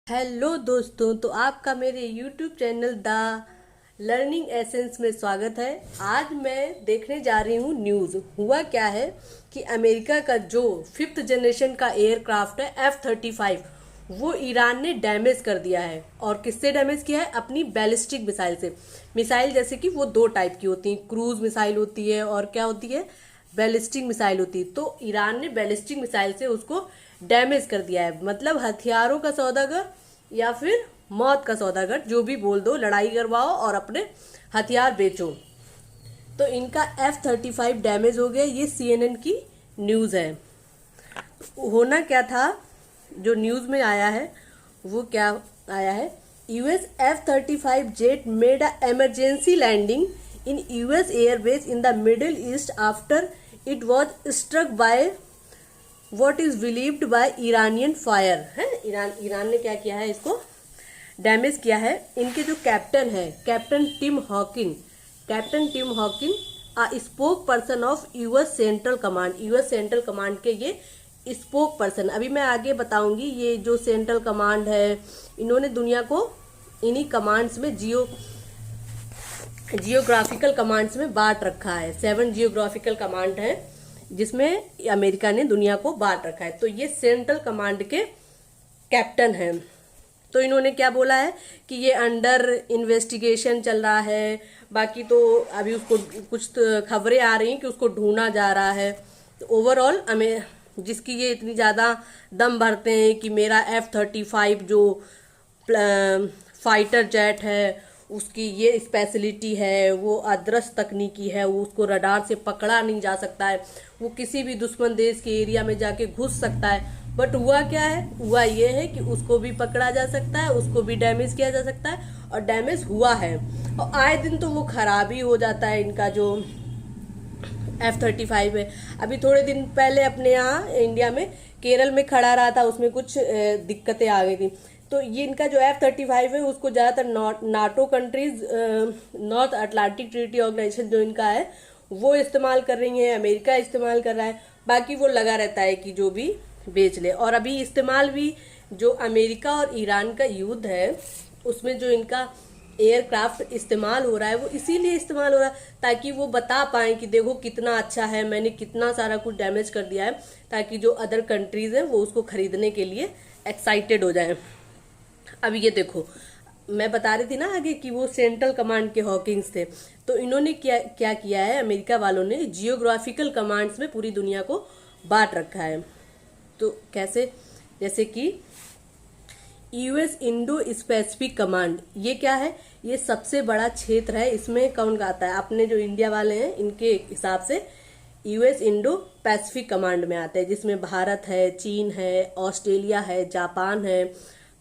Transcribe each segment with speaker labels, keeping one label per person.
Speaker 1: Hello दोस्तों, तो आपका मेरे YouTube channel the learning essence में स्वागत है। आज मैं देखने जा रही हूँ न्यूज़। हुआ क्या है कि अमेरिका का जो 5th जनरेशन का एयरक्राफ्ट है F-35, वो ईरान ने डैमेज कर दिया है। और किससे डैमेज किया है? अपनी बैलिस्टिक मिसाइल से। मिसाइल जैसे कि वो दो टाइप की होती हैं, क्रूज मिसाइल होती है और क्या होती है, बैलिस्टिक मिसाइल होती है। तो ईरान ने बैलिस्टिक मिसाइल से उसको डैमेज कर दिया है। मतलब हथियारों का सौदागर या फिर मौत का सौदागर, जो भी बोल दो, लड़ाई करवाओ और अपने हथियार बेचो। तो इनका F-35 डैमेज हो गया। ये CNN की न्यूज़ है। होना क्या था, जो न्यूज़ में आया है वो क्या आया है, US F-35 jet made a emergency landing in US airbase in the middle east after it was struck by what is believed by Iranian fire है। ईरान ने क्या किया है, इसको डैमेज किया है। इनके जो कैप्टन है, captain Tim Hawkin spoke person of US central command के ये स्पोक पर्सन। अभी मैं आगे बताऊंगी। ये जो सेंट्रल कमांड है, इन्होंने दुनिया को इन्हीं कमांड्स में जियोग्राफिकल कमांड्स में बांट रखा है। 7 जियोग्राफिकल कमांड है जिसमें अमेरिका ने दुनिया को बांट रखा है। तो ये सेंट्रल कमांड के कैप्टन हैं। तो इन्होंने क्या बोला है कि ये अंडर इन्वेस्टिगेशन चल रहा है। बाकी तो अभी उसको कुछ खबरें आ रही हैं कि उसको ढूंढा जा रहा है। तो ओवरऑल हमें जिसकी ये इतनी ज़्यादा दम भरते हैं कि मेरा F-35 जो फाइटर जेट है, उसकी ये स्पेशलिटी है, वो अदृश्य तकनीकी है, वो उसको रडार से पकड़ा नहीं जा सकता है, वो किसी भी दुश्मन देश के एरिया में जाके घुस सकता है। बट हुआ क्या है, हुआ ये है कि उसको भी पकड़ा जा सकता है, उसको भी डैमेज किया जा सकता है, और डैमेज हुआ है। और आए दिन तो वो खराब ही हो जाता है इनका जो F-35 है। अभी थोड़े दिन पहले अपने यहाँ इंडिया में केरल में खड़ा रहा था, उसमें कुछ दिक्कतें आ गई थी। तो ये इनका जो F-35 है, उसको ज़्यादातर NATO countries, north Atlantic treaty organisation जो इनका है, वो इस्तेमाल कर रही है, अमेरिका इस्तेमाल कर रहा है। बाकी वो लगा रहता है कि जो भी बेच ले। और अभी इस्तेमाल भी जो अमेरिका और ईरान का युद्ध है, उसमें जो इनका एयरक्राफ्ट इस्तेमाल हो रहा है, वो इसीलिए इस्तेमाल हो रहा है ताकि वो बता पाए कि देखो कितना अच्छा है, मैंने कितना सारा कुछ डैमेज कर दिया है, ताकि जो अदर कंट्रीज हैं वो उसको खरीदने के लिए एक्साइटेड हो जाए। अब ये देखो, मैं बता रही थी ना आगे कि वो सेंट्रल कमांड के हॉकिंग्स थे। तो इन्होंने क्या किया है, अमेरिका वालों ने जियोग्राफिकल कमांड्स में पूरी दुनिया को बांट रखा है। तो कैसे, जैसे कि यूएस इंडो स्पेसिफिक कमांड, ये क्या है, ये सबसे बड़ा क्षेत्र है। इसमें कौन आता है, अपने जो इंडिया वाले हैं इनके हिसाब से यूएस इंडो पैसिफिक कमांड में आता है, जिसमें भारत है, चीन है, ऑस्ट्रेलिया है, जापान है,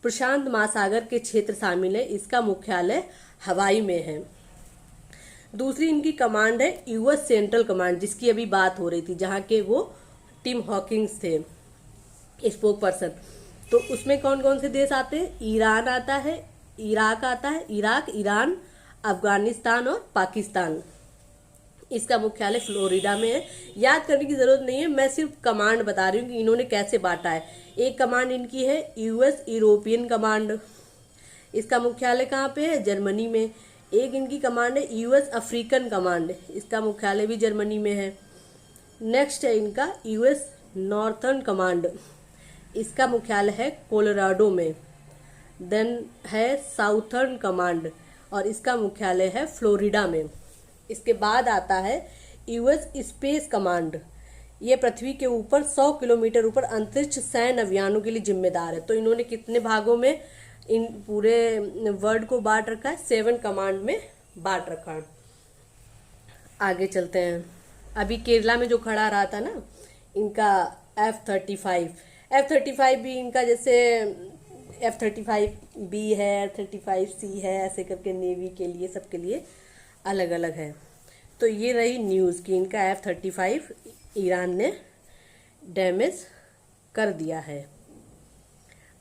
Speaker 1: प्रशांत महासागर के क्षेत्र शामिल है। इसका मुख्यालय हवाई में है। दूसरी इनकी कमांड है यूएस सेंट्रल कमांड, जिसकी अभी बात हो रही थी, जहां के वो टिम हॉकिंस थे स्पोक पर्सन। तो उसमें कौन कौन से देश आते हैं, ईरान आता है, इराक आता है, ईरान, अफगानिस्तान और पाकिस्तान। इसका मुख्यालय फ्लोरिडा में है। याद करने की जरूरत नहीं है, मैं सिर्फ कमांड बता रही हूँ कि इन्होंने कैसे बांटा है। एक कमांड इनकी है यूएस यूरोपियन कमांड, इसका मुख्यालय कहाँ पे है, जर्मनी में। एक इनकी कमांड है यूएस अफ्रीकन कमांड, इसका मुख्यालय भी जर्मनी में है। नेक्स्ट है इनका यूएस नॉर्थर्न कमांड, इसका मुख्यालय है कोलोराडो में। देन है साउथर्न कमांड, और इसका मुख्यालय है फ्लोरिडा में। इसके बाद आता है यूएस स्पेस कमांड, ये पृथ्वी के ऊपर 100 किलोमीटर ऊपर अंतरिक्ष सैन्य अभियानों के लिए जिम्मेदार है। तो इन्होंने कितने भागों में इन पूरे वर्ल्ड को बांट रखा है, 7 कमांड में बांट रखा है। आगे चलते हैं। अभी केरला में जो खड़ा रहा था ना इनका F-35 भी इनका, जैसे F-35B है, F-35C है, ऐसे करके नेवी के लिए, सबके लिए अलग अलग है। तो ये रही न्यूज़ कि इनका F-35 ईरान ने डैमेज कर दिया है।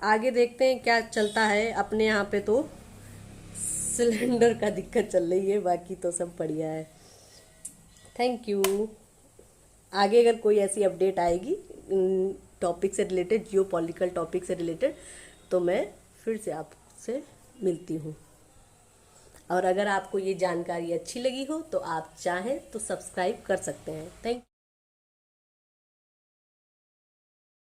Speaker 1: आगे देखते हैं क्या चलता है। अपने यहाँ पे तो सिलेंडर का दिक्कत चल रही है, बाकी तो सब बढ़िया है। Thank you. आगे अगर कोई ऐसी अपडेट आएगी टॉपिक से रिलेटेड, जियो पॉलिटिकल टॉपिक से रिलेटेड, तो मैं फिर से आपसे मिलती हूँ। और अगर आपको ये जानकारी अच्छी लगी हो तो आप चाहें तो सब्सक्राइब कर सकते हैं। थैंक